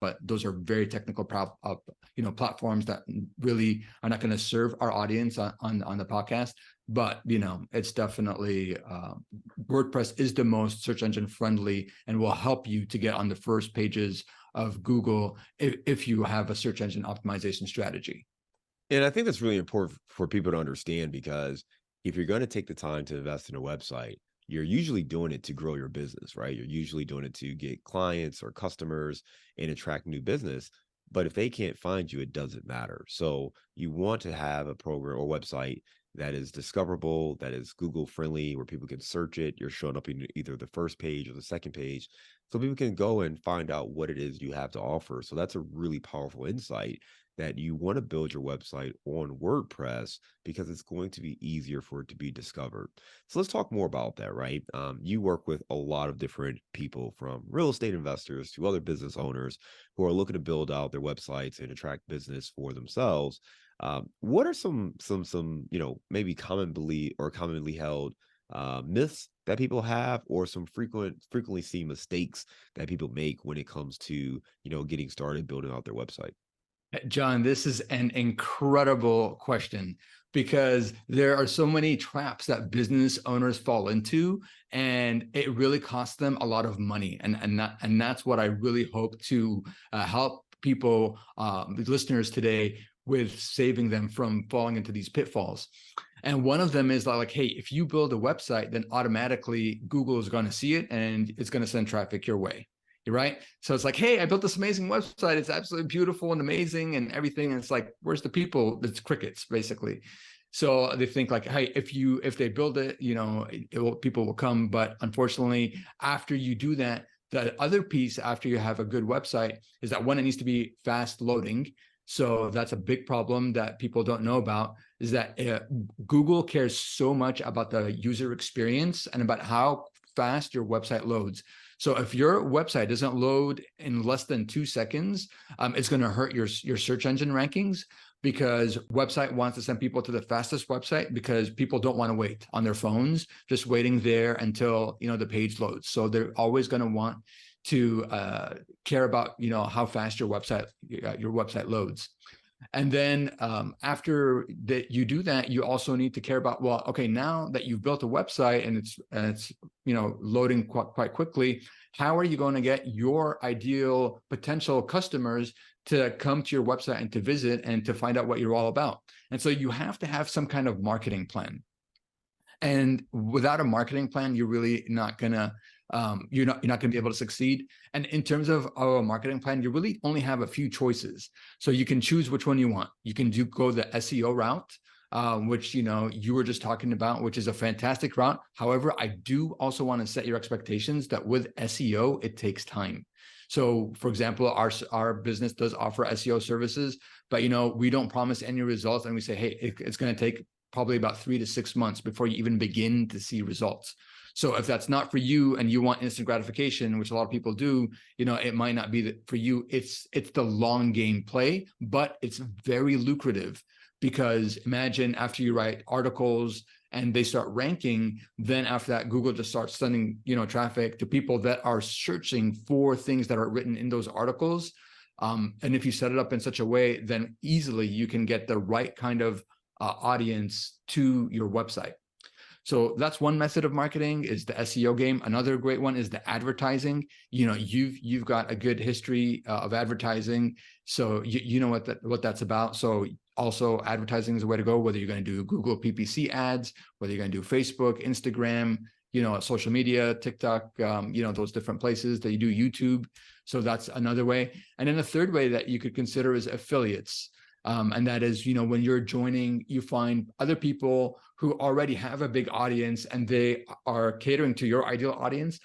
but those are very technical platforms that really are not going to serve our audience on the podcast. But it's definitely WordPress is the most search engine friendly and will help you to get on the first pages of Google if you have a search engine optimization strategy. And I think that's really important for people to understand, because if you're going to take the time to invest in a website, you're usually doing it to grow your business, right? You're usually doing it to get clients or customers and attract new business. But if they can't find you, it doesn't matter. So you want to have a program or website that is discoverable, that is Google friendly, where people can search it. You're showing up in either the first page or the second page, so people can go and find out what it is you have to offer. So that's a really powerful insight, that you want to build your website on WordPress because it's going to be easier for it to be discovered. So let's talk more about that, right? You work with a lot of different people, from real estate investors to other business owners who are looking to build out their websites and attract business for themselves. What are some maybe commonly held myths that people have, or some frequently seen mistakes that people make when it comes to getting started building out their website? John, this is an incredible question, because there are so many traps that business owners fall into, and it really costs them a lot of money. And that's what I really hope to help people, listeners today, with saving them from falling into these pitfalls. And one of them is like, hey, if you build a website, then automatically Google is going to see it and it's going to send traffic your way. Right? So it's like, hey, I built this amazing website. It's absolutely beautiful and amazing and everything. And it's like, where's the people? It's crickets, basically. So they think like, hey, if they build it, people will come. But unfortunately, after you do that, the other piece after you have a good website is that, one, it needs to be fast loading. So that's a big problem that people don't know about, is that Google cares so much about the user experience and about how fast your website loads. So if your website doesn't load in less than 2 seconds, it's going to hurt your search engine rankings, because website wants to send people to the fastest website, because people don't want to wait on their phones, just waiting there until the page loads. So they're always going to want to care about how fast your website loads. And then after that you do that, you also need to care about, well, okay, now that you've built a website and it's loading quite quickly, how are you going to get your ideal potential customers to come to your website and to visit and to find out what you're all about? And so you have to have some kind of marketing plan. And without a marketing plan, you're really not gonna you're not going to be able to succeed. And in terms of a marketing plan, you really only have a few choices. So you can choose which one you want. You can go the SEO route, which you were just talking about, which is a fantastic route. However, I do also want to set your expectations that with SEO, it takes time. So, for example, our business does offer SEO services, but we don't promise any results, and we say, hey, it's going to take probably about 3 to 6 months before you even begin to see results. So if that's not for you and you want instant gratification, which a lot of people do, it might not be for you. It's the long game play, but it's very lucrative, because imagine after you write articles and they start ranking, then after that, Google just starts sending, traffic to people that are searching for things that are written in those articles. And if you set it up in such a way, then easily you can get the right kind of audience to your website. So that's one method of marketing, is the SEO game. Another great one is the advertising. You've got a good history of advertising, so you know what that's about. So also advertising is the way to go, whether you're going to do Google PPC ads, whether you're going to do Facebook, Instagram, social media, TikTok, those different places that you do, YouTube. So that's another way. And then the third way that you could consider is affiliates. And that is, when you're joining, you find other people who already have a big audience and they are catering to your ideal audience,